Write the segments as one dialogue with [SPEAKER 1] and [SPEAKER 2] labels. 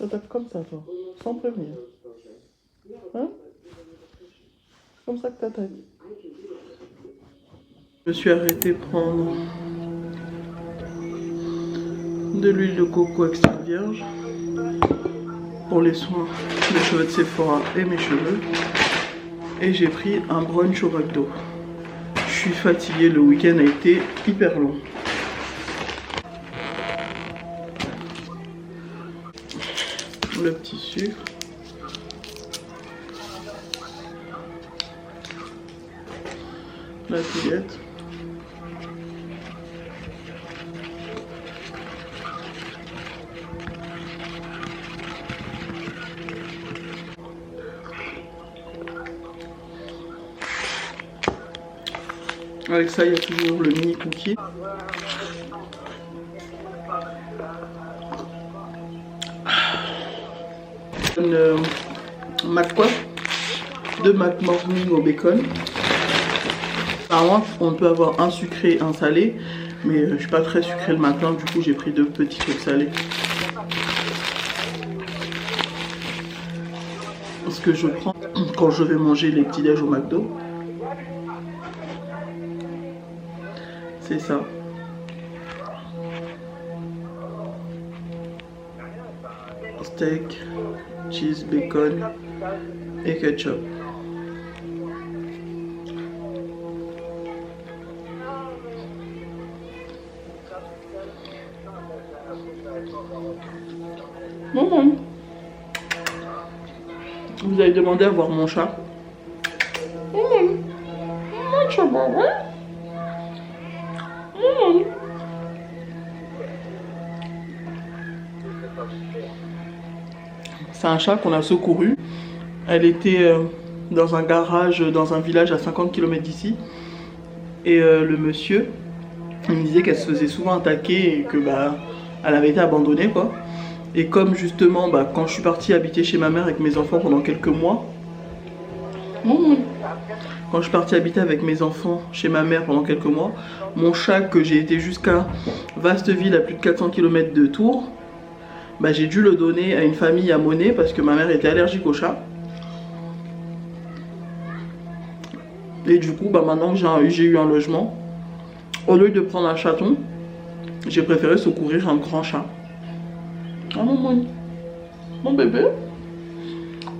[SPEAKER 1] t'attaques comme ça, toi, sans prévenir. Hein? C'est comme ça que t'attaques. Je me suis arrêtée prendre de l'huile de coco extra vierge pour les soins de cheveux de Sephora et mes cheveux. Et j'ai pris un brunch au McDo. Je suis fatiguée, le week-end a été hyper long. Le petit sucre. La touillette. Avec ça, il y a toujours le mini cookie. Une Mac quoi? 2 Mac Morning au bacon. Apparemment, on peut avoir un sucré, un salé. Mais je suis pas très sucré le matin, du coup j'ai pris 2 petits trucs salés. Ce que je prends quand je vais manger les petits déj au McDo, c'est ça. Steak, cheese, bacon et ketchup. Maman, vous avez demandé à voir mon chat. Maman, mon chat, maman. C'est un chat qu'on a secouru. Elle était dans un garage, dans un village à 50 km d'ici. Et le monsieur, il me disait qu'elle se faisait souvent attaquer et que elle avait été abandonnée quoi. Et comme justement quand je suis partie habiter chez ma mère avec mes enfants pendant quelques mois, quand je suis partie habiter avec mes enfants chez ma mère pendant quelques mois, mon chat que j'ai été jusqu'à Vasteville à plus de 400 km de Tours, j'ai dû le donner à une famille à Monet parce que ma mère était allergique au chat. Et du coup maintenant que j'ai eu un logement, au lieu de prendre un chaton, j'ai préféré secourir un grand chat. Ah maman, mon bébé,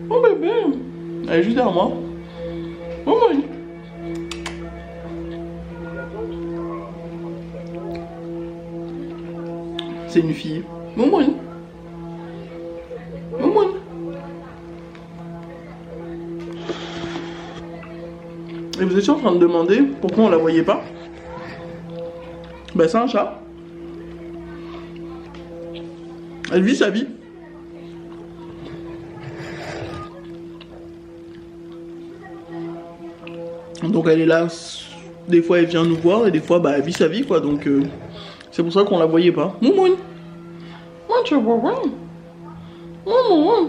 [SPEAKER 1] mon bébé, elle est juste derrière moi. Maman. C'est une fille. Maman. Maman. Et vous étiez en train de demander pourquoi on la voyait pas? C'est un chat. Elle vit sa vie. Donc elle est là, des fois elle vient nous voir et des fois elle vit sa vie quoi, donc c'est pour ça qu'on la voyait pas. Maman, maman, maman,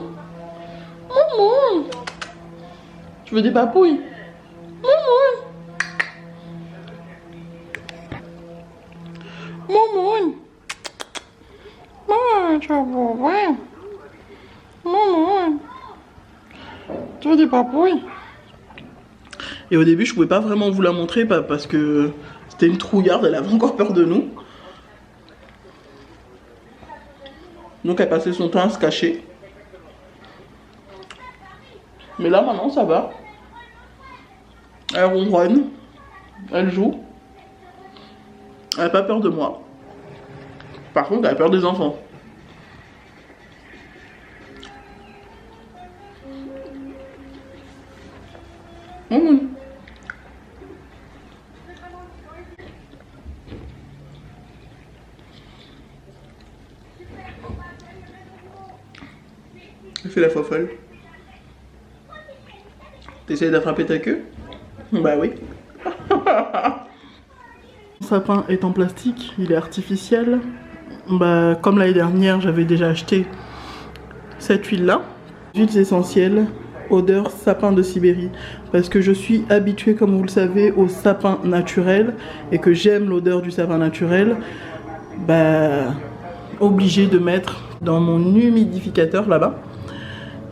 [SPEAKER 1] maman, tu veux des papouilles? Maman, maman, maman, tu maman, tu veux des papouilles? Et au début je pouvais pas vraiment vous la montrer parce que c'était une trouillarde, elle avait encore peur de nous. Donc elle passait son temps à se cacher. Mais là maintenant ça va. Elle ronronne, elle joue. Elle n'a pas peur de moi. Par contre elle a peur des enfants. Elle fait la fofolle. T'essayes d'attraper ta queue? Bah oui. Le sapin est en plastique, il est artificiel. Comme l'année dernière, j'avais déjà acheté cette huile-là. Huiles essentielles, odeur sapin de Sibérie. Parce que je suis habituée, comme vous le savez, au sapin naturel et que j'aime l'odeur du sapin naturel. obligée de mettre dans mon humidificateur là-bas.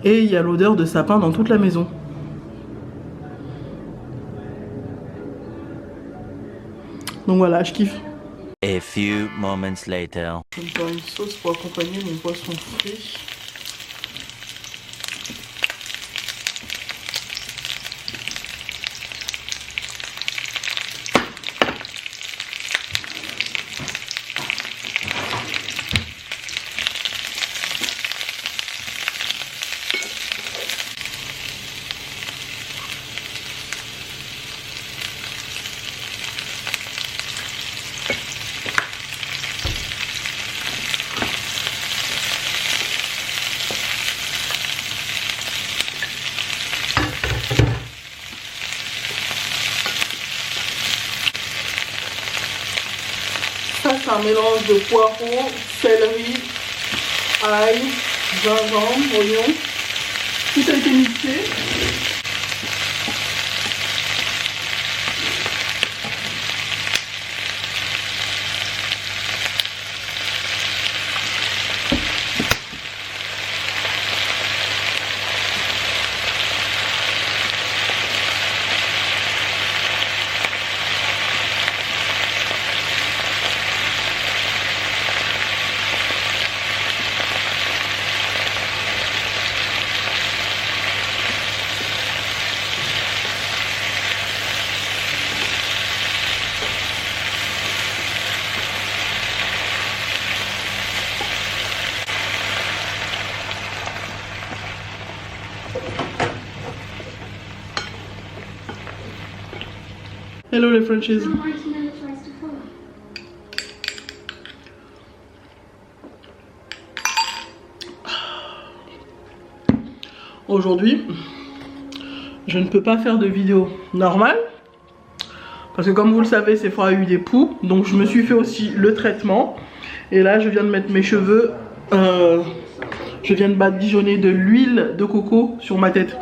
[SPEAKER 1] Et il y a l'odeur de sapin dans toute la maison. Donc voilà, je kiffe.
[SPEAKER 2] A few moments later.
[SPEAKER 1] Je vais me faire une sauce pour accompagner mon poisson frit. Ça, c'est un mélange de poireaux, céleri, ail, gingembre, oignon. Tout a été mixé. Hello les Frenchies. Aujourd'hui, je ne peux pas faire de vidéo normale parce que comme vous le savez, Sephora a eu des poux, donc je me suis fait aussi le traitement. Et là, je viens de mettre mes cheveux, je viens de badigeonner de l'huile de coco sur ma tête.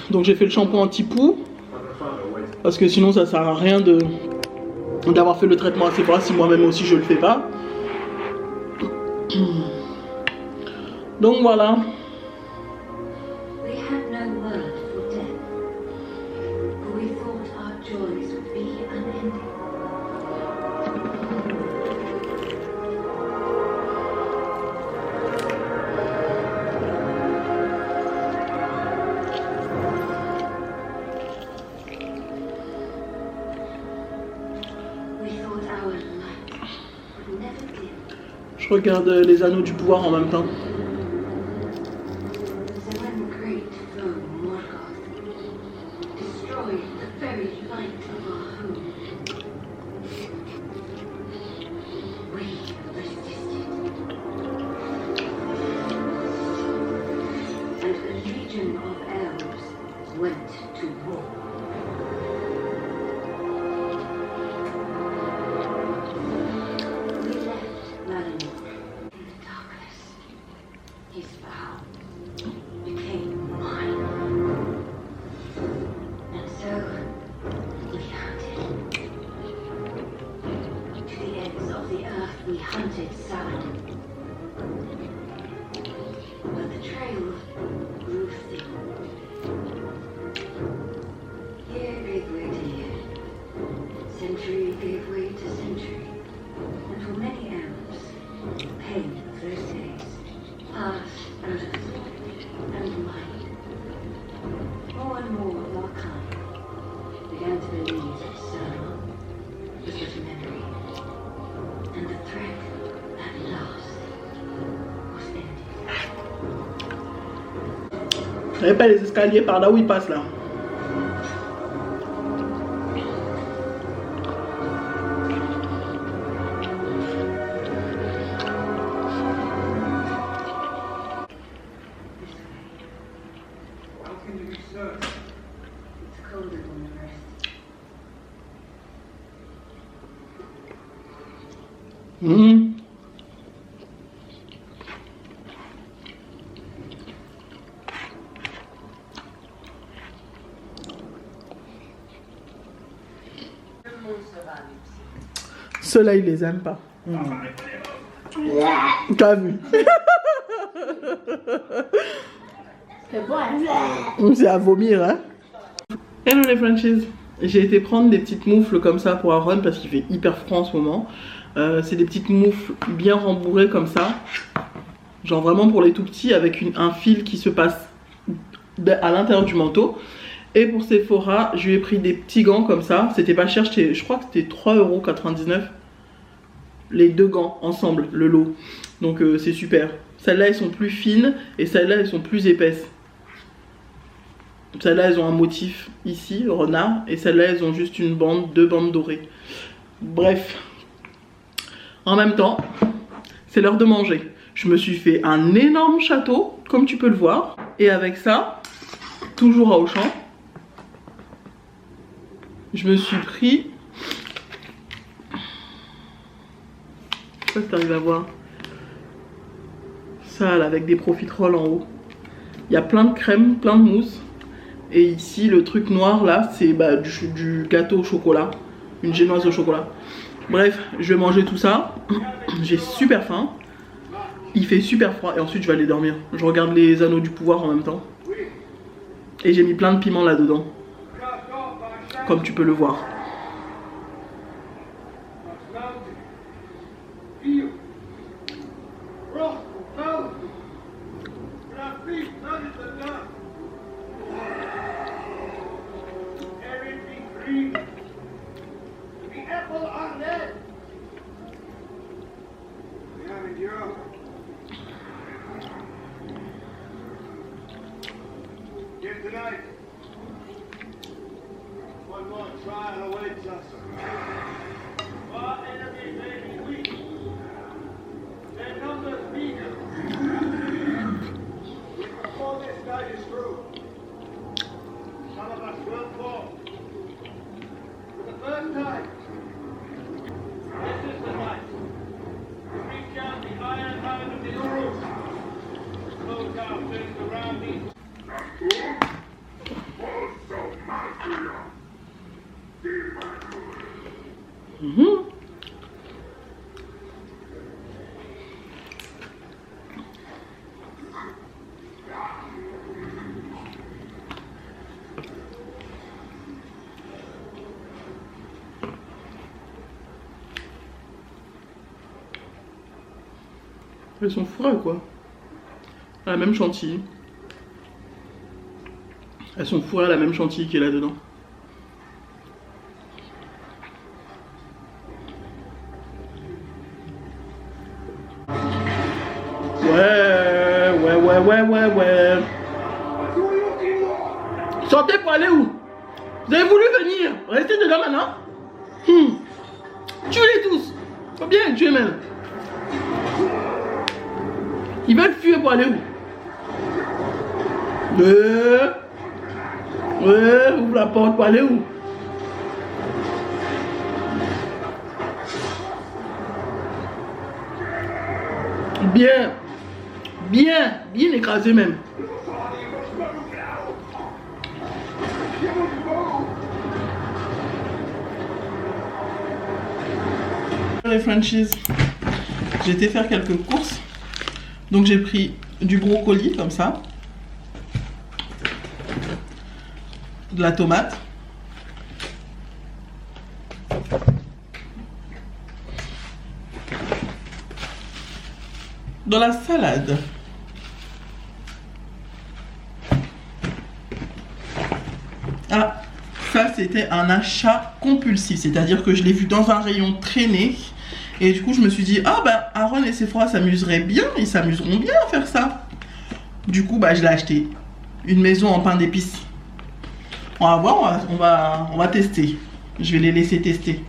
[SPEAKER 1] Donc j'ai fait le shampoing anti-poux parce que sinon ça sert à rien d'avoir fait le traitement à Sephora si moi-même aussi je le fais pas. Donc voilà. Je regarde les anneaux du pouvoir en même temps. Vous n'avez pas les escaliers par là où ils passent là. Ceux-là, ils les aiment pas. T'as vu? C'est à vomir, hein? Hello les Frenchies. J'ai été prendre des petites moufles comme ça pour Aaron parce qu'il fait hyper froid en ce moment. C'est des petites moufles bien rembourrées comme ça. Genre vraiment pour les tout petits avec un fil qui se passe à l'intérieur du manteau. Et pour Sephora, je lui ai pris des petits gants comme ça. C'était pas cher, je crois que c'était 3,99 €. Les deux gants ensemble, le lot. Donc c'est super. Celles-là elles sont plus fines et celles-là elles sont plus épaisses. Celles-là elles ont un motif ici, le renard. Et celles-là elles ont juste une bande, deux bandes dorées. Bref. En même temps, c'est l'heure de manger. Je me suis fait un énorme château, comme tu peux le voir. Et avec ça, toujours à Auchan, je me suis pris... Je sais pas si t'arrives à voir. Ça là, avec des profiteroles en haut. Il y a plein de crème, plein de mousse. Et ici, le truc noir là, c'est du gâteau au chocolat. Une génoise au chocolat. Bref, je vais manger tout ça. J'ai super faim. Il fait super froid et ensuite je vais aller dormir. Je regarde les Anneaux du pouvoir en même temps. Et j'ai mis plein de piments là-dedans. Comme tu peux le voir.
[SPEAKER 3] Tonight, one more trial awaits us. Our enemies may be weak, their numbers meager. Before this night is through, some of us will fall. For the first time, this is the night to reach out the iron hand of the Urus. Slow down things around me.
[SPEAKER 1] Elles sont fourrées quoi. À la même chantilly. Elles sont fourrées à la même chantilly qui est là dedans. Ouais. Sortez pour aller où? Vous avez voulu venir? Restez dedans maintenant. Tuez-les tous. Faut bien les tuer même. Ils veulent fuir pour aller où? Ouais, ouvre la porte pour aller où? Bien écrasé même. Les Frenchies, j'ai été faire quelques courses. Donc j'ai pris du brocoli comme ça, de la tomate, de la salade, ah ça c'était un achat compulsif, c'est-à-dire que je l'ai vu dans un rayon traîner. Et du coup, je me suis dit, ah bah, Aaron et Sephora s'amuseraient bien, ils s'amuseront bien à faire ça. Du coup, bah, je l'ai acheté. Une maison en pain d'épices. On va voir, on va tester. Je vais les laisser tester.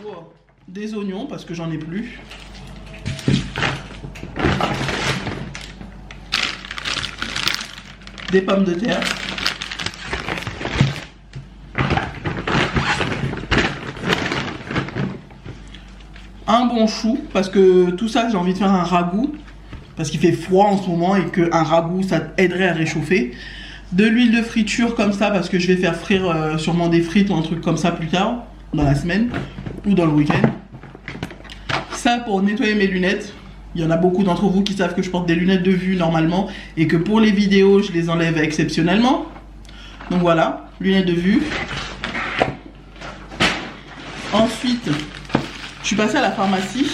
[SPEAKER 1] Wow. Des oignons, parce que j'en ai plus. Des pommes de terre. Un bon chou, parce que tout ça j'ai envie de faire un ragoût, parce qu'il fait froid en ce moment et qu'un ragoût ça aiderait à réchauffer. de l'huile de friture comme ça parce que je vais faire frire sûrement des frites ou un truc comme ça plus tard dans la semaine ou dans le week-end. Ça pour nettoyer mes lunettes. Il y en a beaucoup d'entre vous qui savent que je porte des lunettes de vue normalement et que pour les vidéos je les enlève exceptionnellement. Donc voilà, lunettes de vue. Ensuite, je suis passée à la pharmacie.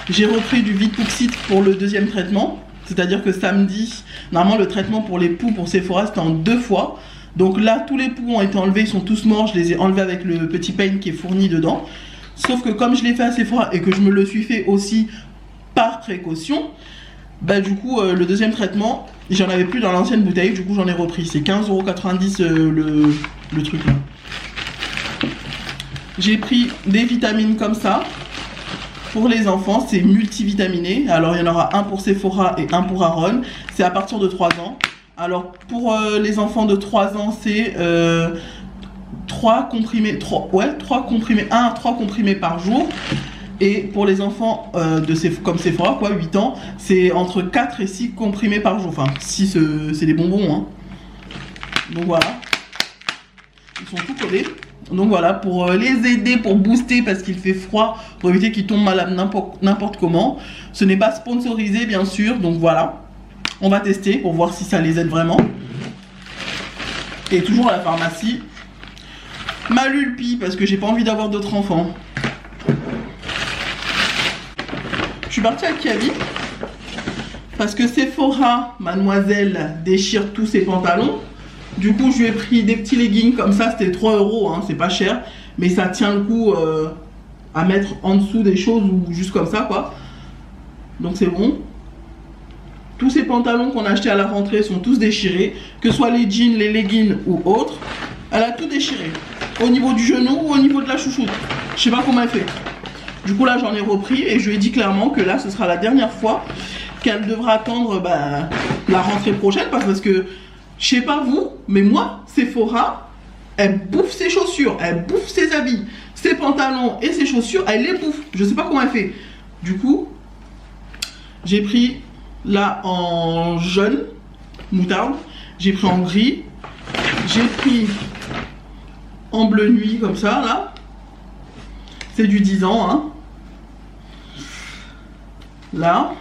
[SPEAKER 1] J'ai repris du Vit-Puxit pour le deuxième traitement. C'est-à-dire que samedi, normalement le traitement pour les poux pour Sephora c'était en 2 fois. Donc là, tous les poux ont été enlevés, ils sont tous morts. Je les ai enlevés avec le petit peigne qui est fourni dedans. Sauf que comme je l'ai fait à Sephora et que je me le suis fait aussi par précaution, bah du coup le deuxième traitement, j'en avais plus dans l'ancienne bouteille. Du coup j'en ai repris. C'est 15,90 € le truc là. J'ai pris des vitamines comme ça. Pour les enfants, c'est multivitaminé. Alors, il y en aura un pour Sephora et un pour Aaron. C'est à partir de 3 ans. Alors, pour les enfants de 3 ans, c'est 3 comprimés, 3 comprimés par jour. Et pour les enfants comme Sephora, quoi, 8 ans, c'est entre 4 et 6 comprimés par jour. Enfin, 6, c'est des bonbons. Hein. Donc voilà. Ils sont tout collés. Donc voilà, pour les aider, pour booster parce qu'il fait froid, pour éviter qu'ils tombent malades n'importe comment. Ce n'est pas sponsorisé bien sûr, donc voilà. On va tester pour voir si ça les aide vraiment. Et toujours à la pharmacie, ma Lulpi parce que j'ai pas envie d'avoir d'autres enfants. Je suis partie à Kiabi parce que Sephora, mademoiselle, déchire tous ses pantalons. Du coup, je lui ai pris des petits leggings comme ça, c'était 3 €, hein, c'est pas cher. Mais ça tient le coup à mettre en dessous des choses ou juste comme ça, quoi. Donc c'est bon. Tous ces pantalons qu'on a achetés à la rentrée sont tous déchirés. Que ce soit les jeans, les leggings ou autres. Elle a tout déchiré. Au niveau du genou ou au niveau de la chouchoute. Je sais pas comment elle fait. Du coup, là, j'en ai repris et je lui ai dit clairement que là, ce sera la dernière fois qu'elle devra attendre la rentrée prochaine. Parce que... je sais pas vous, mais moi, Sephora, elle bouffe ses chaussures, elle bouffe ses habits, ses pantalons et ses chaussures, elle les bouffe. Je sais pas comment elle fait. Du coup, j'ai pris là en jaune, moutarde, j'ai pris en gris, j'ai pris en bleu nuit comme ça, là. C'est du 10 ans, hein. Là.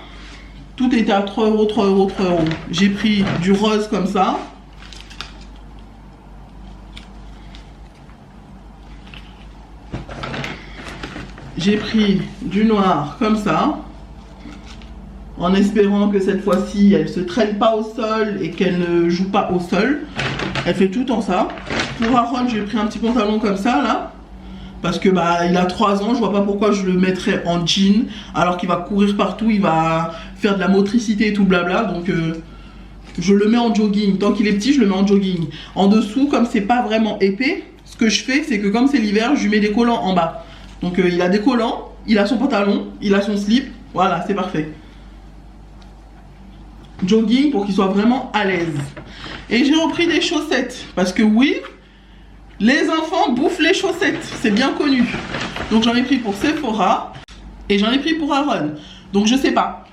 [SPEAKER 1] Tout était à 3 €, 3 €, 3 €. J'ai pris du rose comme ça. J'ai pris du noir comme ça. En espérant que cette fois-ci, elle ne se traîne pas au sol et qu'elle ne joue pas au sol. Elle fait tout en ça. Pour Aaron, j'ai pris un petit pantalon comme ça, là. Parce que il a 3 ans, je vois pas pourquoi je le mettrais en jean alors qu'il va courir partout, il va faire de la motricité et tout blabla. Donc je le mets en jogging. Tant qu'il est petit, je le mets en jogging. En dessous, comme c'est pas vraiment épais, ce que je fais, c'est que comme c'est l'hiver, je lui mets des collants en bas. Donc il a des collants, il a son pantalon, il a son slip. Voilà, c'est parfait. Jogging pour qu'il soit vraiment à l'aise. Et j'ai repris des chaussettes. Parce que oui... les enfants bouffent les chaussettes, c'est bien connu. Donc j'en ai pris pour Sephora et j'en ai pris pour Aaron. Donc je sais pas.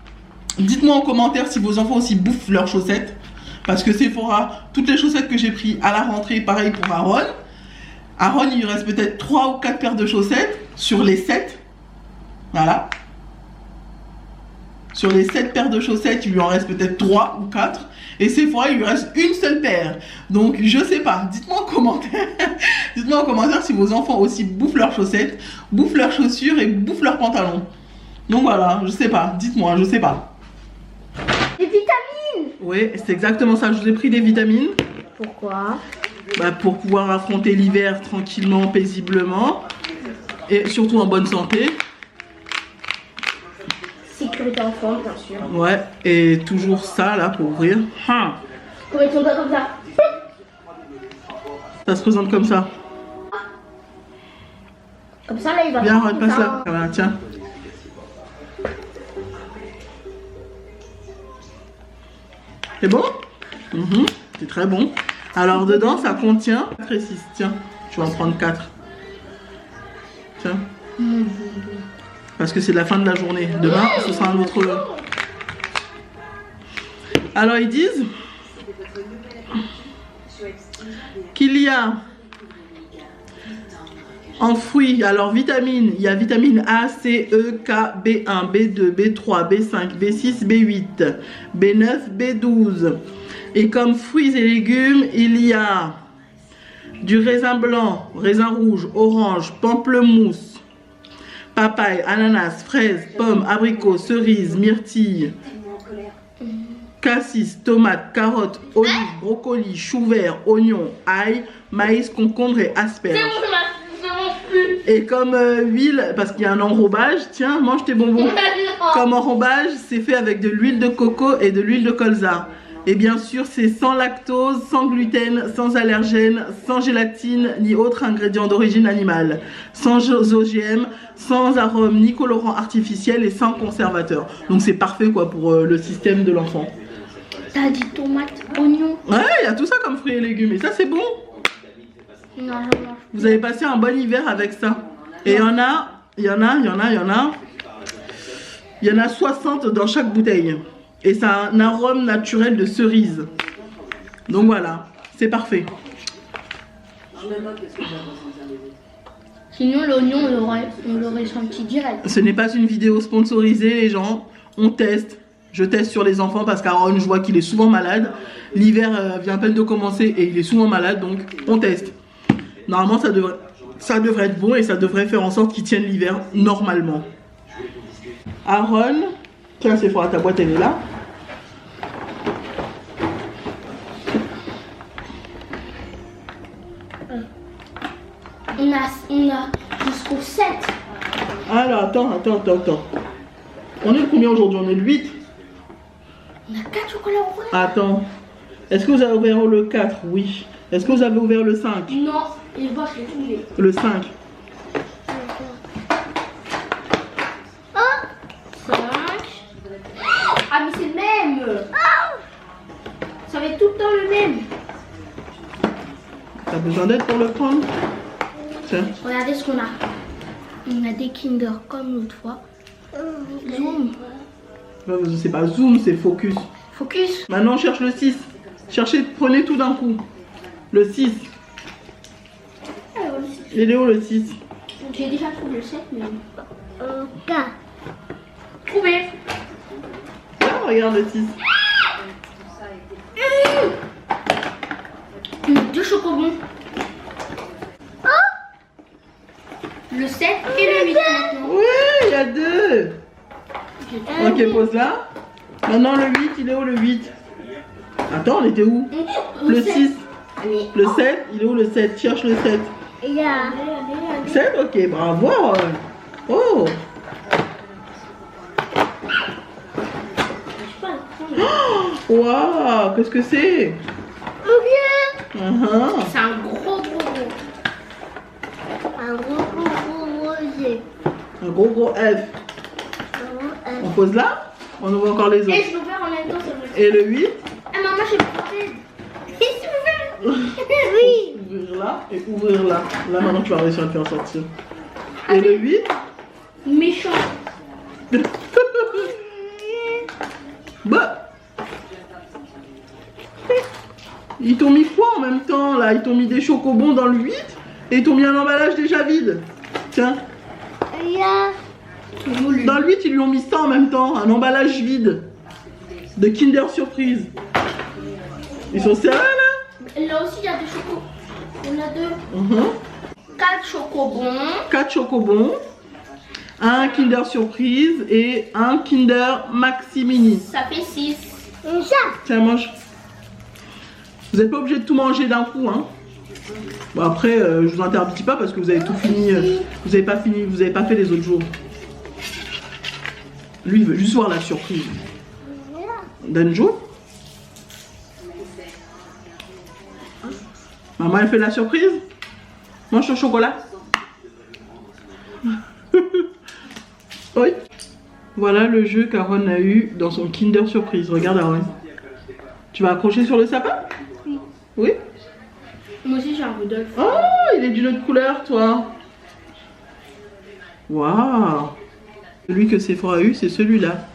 [SPEAKER 1] Dites-moi en commentaire si vos enfants aussi bouffent leurs chaussettes. Parce que Sephora, toutes les chaussettes que j'ai pris à la rentrée, pareil pour Aaron. Aaron, il lui reste peut-être 3 ou 4 paires de chaussettes sur les 7. Voilà. Sur les 7 paires de chaussettes, il lui en reste peut-être 3 ou 4. Et Sephora, il lui reste une seule paire. Donc, je sais pas. Dites-moi en commentaire. Dites-moi en commentaire si vos enfants aussi bouffent leurs chaussettes, bouffent leurs chaussures et bouffent leurs pantalons. Donc voilà, je sais pas. Dites-moi, je sais pas.
[SPEAKER 4] Des vitamines!
[SPEAKER 1] Oui, c'est exactement ça. Je vous ai pris des vitamines.
[SPEAKER 4] Pourquoi?
[SPEAKER 1] Pour pouvoir affronter l'hiver tranquillement, paisiblement. Et surtout en bonne santé.
[SPEAKER 4] Sécurité enfant, bien sûr.
[SPEAKER 1] Ouais, et toujours ça là pour ouvrir.
[SPEAKER 4] Comment ils sont pas comme ça?
[SPEAKER 1] Ça se présente comme ça.
[SPEAKER 4] Comme ça, là, il va
[SPEAKER 1] Viens,
[SPEAKER 4] faire
[SPEAKER 1] repasse
[SPEAKER 4] comme
[SPEAKER 1] là.
[SPEAKER 4] ça.
[SPEAKER 1] Voilà, tiens. C'est bon? C'est très bon. Alors dedans, ça contient 4 et 6. Tiens, tu vas en prendre 4. Tiens. Parce que c'est la fin de la journée. Demain, ce sera un autre. Alors, ils disent qu'il y a en fruits. Alors vitamines, il y a vitamine A, C, E, K, B1, B2, B3, B5, B6, B8, B9, B12. Et comme fruits et légumes, il y a du raisin blanc, raisin rouge, orange, pamplemousse, papaye, ananas, fraise, pomme, abricot, cerise, myrtille, cassis, tomate, carotte, olive, brocoli, chou vert, oignon, ail, maïs, concombre et asperges. Et comme huile, parce qu'il y a un enrobage, tiens, mange tes bonbons. Comme enrobage, c'est fait avec de l'huile de coco et de l'huile de colza. Et bien sûr, c'est sans lactose, sans gluten, sans allergène, sans gélatine, ni autre ingrédient d'origine animale. Sans OGM, sans arôme, ni colorant artificiel et sans conservateur. Donc c'est parfait quoi pour le système de l'enfant.
[SPEAKER 4] T'as dit tomate, oignon.
[SPEAKER 1] Ouais, il y a tout ça comme fruits et légumes. Et ça, c'est bon.
[SPEAKER 4] Non,
[SPEAKER 1] Vous avez passé un bon hiver avec ça. Et il y en a 60 dans chaque bouteille. Et ça a un arôme naturel de cerise. Donc voilà, c'est parfait.
[SPEAKER 4] Sinon, l'oignon, on l'aurait senti direct.
[SPEAKER 1] Ce n'est pas une vidéo sponsorisée, les gens. On teste. Je teste sur les enfants parce qu'Aaron, je vois qu'il est souvent malade. L'hiver vient à peine de commencer et il est souvent malade, donc on teste. Normalement, ça devrait être bon et ça devrait faire en sorte qu'il tienne l'hiver normalement. Aaron, tiens, c'est fort, ta boîte elle est là.
[SPEAKER 4] On a jusqu'au 7.
[SPEAKER 1] Alors, attends. On est le combien aujourd'hui? On est le 8.
[SPEAKER 4] On a 4 chocolats au vrai.
[SPEAKER 1] Attends. Est-ce que vous avez ouvert le 4? Oui. Est-ce que vous avez ouvert le 5?
[SPEAKER 4] Non, et moi je l'ai trouvé.
[SPEAKER 1] Le 5.
[SPEAKER 4] 5. Ah, mais c'est le même. Ça va être tout le temps le même.
[SPEAKER 1] T'as besoin d'aide pour le prendre? Tiens.
[SPEAKER 4] Regardez ce qu'on a. On a des Kinder comme l'autre fois. Zoom.
[SPEAKER 1] C'est pas zoom, c'est focus.
[SPEAKER 4] Focus.
[SPEAKER 1] Maintenant, on cherche le 6. Cherchez, prenez tout d'un coup. Le 6. Il est où le 6?
[SPEAKER 4] J'ai déjà trouvé le 7, mais... Trouvé.
[SPEAKER 1] Ah, regarde le 6.
[SPEAKER 4] Deux chocobons. Le 7 et le 8 maintenant.
[SPEAKER 1] Oui, il y a 2. Ok, pose là. Maintenant, le 8, il est où le 8? Attends, on était où? Le 6. Le 7, il est où le 7? Cherche le 7. 7, ok, bravo. Oh. Waouh, qu'est-ce que c'est?
[SPEAKER 4] C'est un gros rosé.
[SPEAKER 1] Un gros F. On pose là? On ouvre encore les
[SPEAKER 4] Et
[SPEAKER 1] autres.
[SPEAKER 4] je l'ouvre en même temps, c'est vrai.
[SPEAKER 1] Et le 8?
[SPEAKER 4] Ah, maman, j'ai pas fait. Oui.
[SPEAKER 1] Ouvrir là et ouvrir là. Là, maintenant, tu vas réussir à le faire sortir. Et le 8?
[SPEAKER 4] Méchant.
[SPEAKER 1] Bah. Ils t'ont mis quoi en même temps là? Ils t'ont mis des chocobons dans le 8 et ils t'ont mis un emballage déjà vide. Tiens. Dans le 8, ils lui ont mis ça en même temps, un emballage vide de Kinder Surprise. Ils sont sérieux là?
[SPEAKER 4] Là aussi, il y a des chocos. On a 2. 4 chocobons.
[SPEAKER 1] 4 chocobons. Un Kinder Surprise et un Kinder Maxi Mini.
[SPEAKER 4] Ça fait 6.
[SPEAKER 1] Tiens, mange. Vous n'êtes pas obligé de tout manger d'un coup, hein. Bon, après, je vous interdis pas parce que vous avez tout fini. Vous avez pas fini, vous avez pas fait les autres jours. Lui, il veut juste voir la surprise. Danjo? Maman, elle fait la surprise? Mange ton chocolat. Oui. Voilà le jeu qu'Aaron a eu dans son Kinder Surprise. Regarde, Aaron. Tu vas accrocher sur le sapin?
[SPEAKER 4] Oui.
[SPEAKER 1] Oui?
[SPEAKER 4] Moi aussi, j'ai un Rudolph.
[SPEAKER 1] Oh, il est d'une autre couleur, toi. Waouh. Celui que Sephora a eu, c'est celui-là.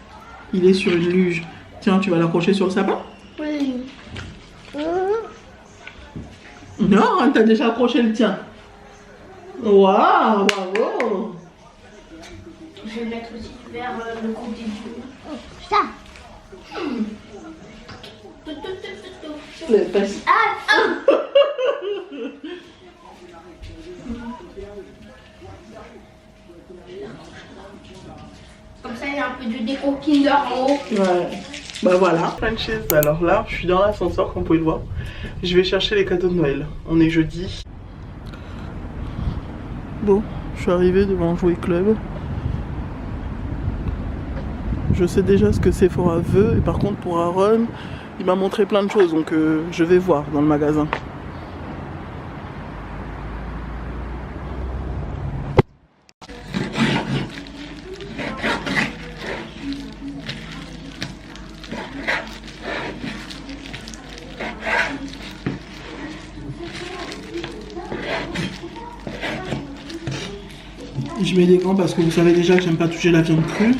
[SPEAKER 1] Il est sur une luge. Tiens, tu vas l'accrocher sur le sapin?
[SPEAKER 4] Oui.
[SPEAKER 1] Non, t'as déjà accroché le tien. Waouh, bravo.
[SPEAKER 4] Je vais mettre aussi vers le groupe des dieux.
[SPEAKER 5] Ça.
[SPEAKER 1] Les fesses.
[SPEAKER 4] Comme ça, il y a un peu de déco Kinder en haut.
[SPEAKER 1] Ouais. Bah voilà. Frenchies, alors là, je suis dans l'ascenseur, comme vous pouvez le voir. Je vais chercher les cadeaux de Noël. On est jeudi. Bon, je suis arrivée devant Jouet Club. Je sais déjà ce que Sephora veut. Et par contre, pour Aaron, il m'a montré plein de choses. Donc je vais voir dans le magasin. Je mets des gants parce que vous savez déjà que j'aime pas toucher la viande crue.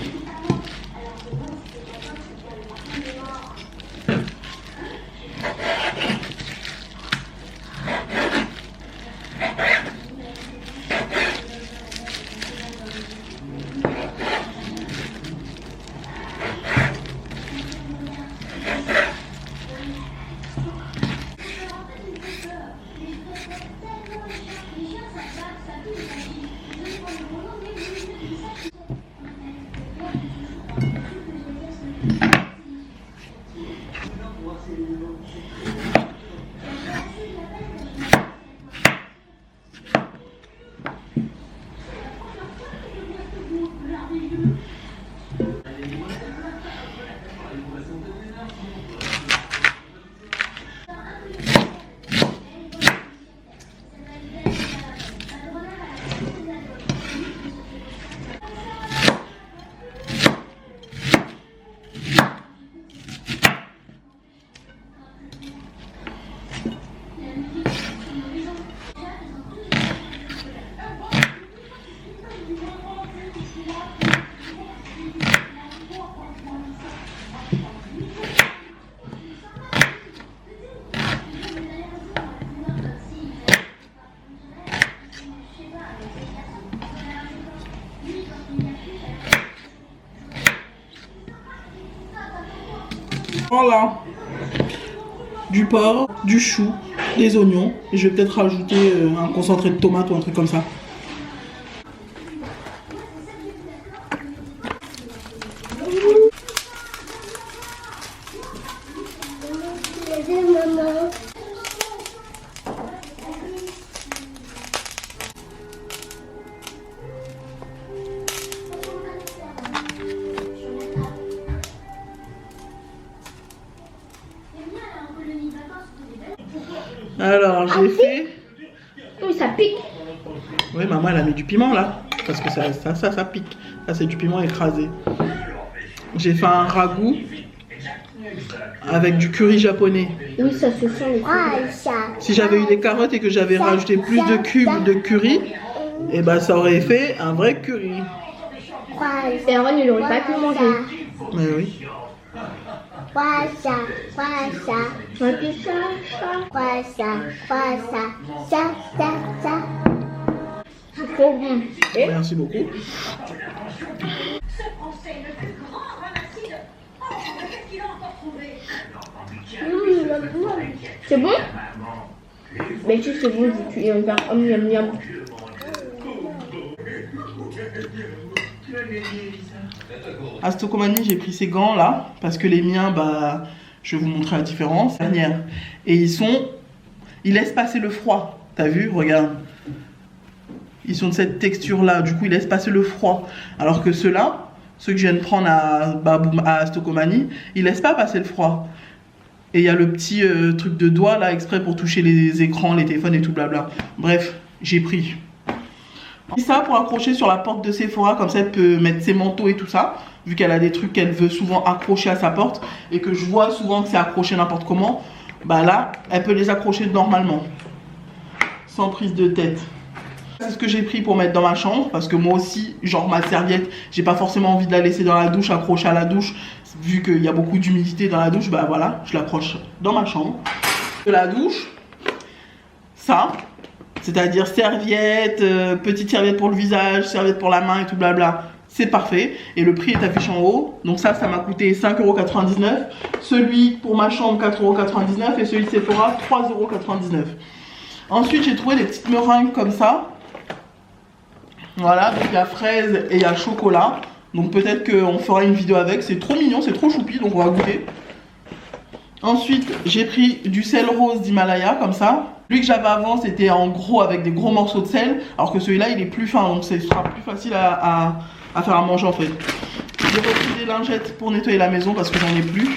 [SPEAKER 1] Voilà, du porc, du chou, des oignons et je vais peut-être rajouter un concentré de tomate ou un truc comme ça. Alors j'ai fait...
[SPEAKER 4] Oui, ça pique.
[SPEAKER 1] Oui, maman elle a mis du piment là. Parce que ça pique. Ça c'est du piment écrasé. J'ai fait un ragoût avec du curry japonais.
[SPEAKER 4] Oui, ça se sent.
[SPEAKER 1] Si j'avais eu des carottes et que j'avais rajouté plus de cubes de curry, et ben ça aurait fait un vrai curry.
[SPEAKER 4] Et Aaron il aurait pas pu manger.
[SPEAKER 1] Mais oui.
[SPEAKER 4] C'est trop bon.
[SPEAKER 1] Merci beaucoup.
[SPEAKER 4] C'est bon? Mais si c'est bon, tu es un miam miam.
[SPEAKER 1] À Stocomanie, j'ai pris ces gants là parce que les miens, bah, je vais vous montrer la différence. Et ils laissent passer le froid. T'as vu? Regarde. Ils sont de cette texture là, du coup ils laissent passer le froid. Alors que ceux-là, ceux que je viens de prendre à Stocomanie, ils laissent pas passer le froid. Et il y a le petit truc de doigt là exprès pour toucher les écrans, les téléphones et tout blabla. Bref, j'ai pris. Ça pour accrocher sur la porte de Sephora, comme ça elle peut mettre ses manteaux et tout ça, vu qu'elle a des trucs qu'elle veut souvent accrocher à sa porte et que je vois souvent que c'est accroché n'importe comment. Bah là, elle peut les accrocher normalement, sans prise de tête. C'est ce que j'ai pris pour mettre dans ma chambre, parce que moi aussi, genre ma serviette, j'ai pas forcément envie de la laisser dans la douche, accrochée à la douche, vu qu'il y a beaucoup d'humidité dans la douche, bah voilà, je l'accroche dans ma chambre. De la douche, ça, c'est-à-dire serviette, petite serviette pour le visage, serviette pour la main et tout blabla, c'est parfait. Et le prix est affiché en haut. Donc ça m'a coûté 5,99 €. Celui pour ma chambre, 4,99 € et celui de Sephora, 3,99 €. Ensuite, j'ai trouvé des petites meringues comme ça. Voilà, donc il y a fraise et il y a chocolat. Donc peut-être qu'on fera une vidéo avec. C'est trop mignon, c'est trop choupi, donc on va goûter. Ensuite, j'ai pris du sel rose d'Himalaya, comme ça. Lui que j'avais avant, c'était en gros avec des gros morceaux de sel. Alors que celui-là, il est plus fin, donc ce sera plus facile à faire à manger en fait. J'ai repris des lingettes pour nettoyer la maison parce que j'en ai plus.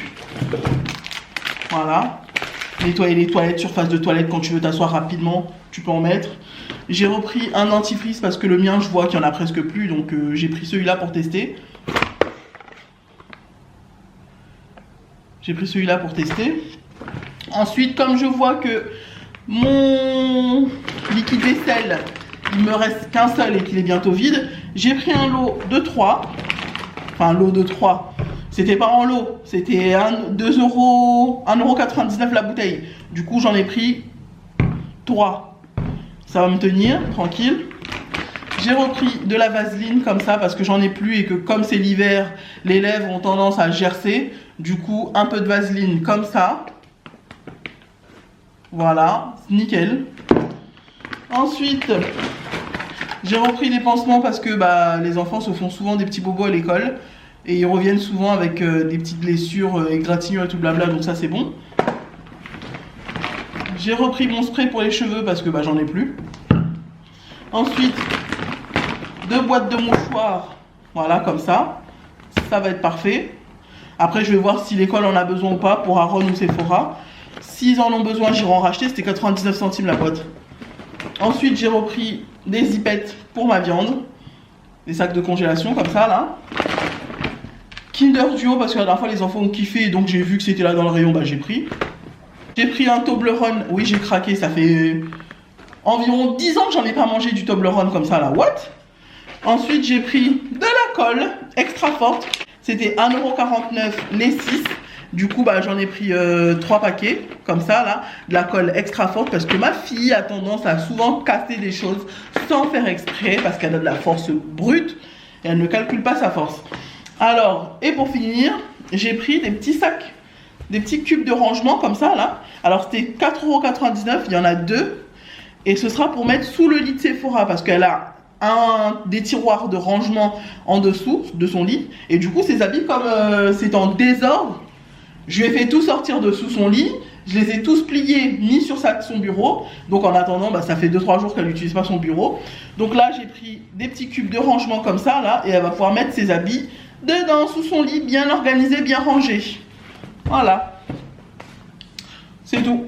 [SPEAKER 1] Voilà. Nettoyer les toilettes, surface de toilette, quand tu veux t'asseoir rapidement, tu peux en mettre. J'ai repris un dentifrice parce que le mien, je vois qu'il y en a presque plus, donc j'ai pris celui-là pour tester. Ensuite, comme je vois que mon liquide vaisselle, il me reste qu'un seul et qu'il est bientôt vide, j'ai pris un lot de 3. Enfin, lot de 3. C'était pas en lot, c'était 1,99 € la bouteille. Du coup, j'en ai pris 3. Ça va me tenir, tranquille. J'ai repris de la vaseline comme ça parce que j'en ai plus et que comme c'est l'hiver, les lèvres ont tendance à gercer. Du coup, un peu de vaseline comme ça. Voilà, nickel. Ensuite, j'ai repris des pansements parce que les enfants se font souvent des petits bobos à l'école. Et ils reviennent souvent avec des petites blessures, égratignures et tout blabla, donc ça c'est bon. J'ai repris mon spray pour les cheveux parce que j'en ai plus. Ensuite, 2 boîtes de mouchoirs, voilà comme ça. Ça va être parfait. Après je vais voir si l'école en a besoin ou pas pour Aaron ou Sephora. S'ils en ont besoin, j'irai en racheter, c'était 99 centimes la boîte. Ensuite j'ai repris des zipettes pour ma viande. Des sacs de congélation comme ça là. Kinder Duo parce que la dernière fois les enfants ont kiffé, donc j'ai vu que c'était là dans le rayon, j'ai pris. J'ai pris un Toblerone, oui j'ai craqué, ça fait environ 10 ans que j'en ai pas mangé du Toblerone comme ça là, what? Ensuite j'ai pris de la colle extra forte, c'était 1,49 € les 6. Du coup j'en ai pris 3 paquets comme ça là, de la colle extra forte parce que ma fille a tendance à souvent casser des choses sans faire exprès parce qu'elle a de la force brute et elle ne calcule pas sa force. Alors, et pour finir, j'ai pris des petits sacs, des petits cubes de rangement comme ça là. Alors c'était 4,99 €, il y en a 2. Et ce sera pour mettre sous le lit de Sephora parce qu'elle a des tiroirs de rangement en dessous de son lit. Et du coup ses habits comme c'est en désordre, je lui ai fait tout sortir de sous son lit. Je les ai tous pliés, mis sur son bureau. Donc en attendant, ça fait 2-3 jours qu'elle n'utilise pas son bureau. Donc là j'ai pris des petits cubes de rangement comme ça là. Et elle va pouvoir mettre ses habits dedans, sous son lit, bien organisé, bien rangé. Voilà. C'est tout.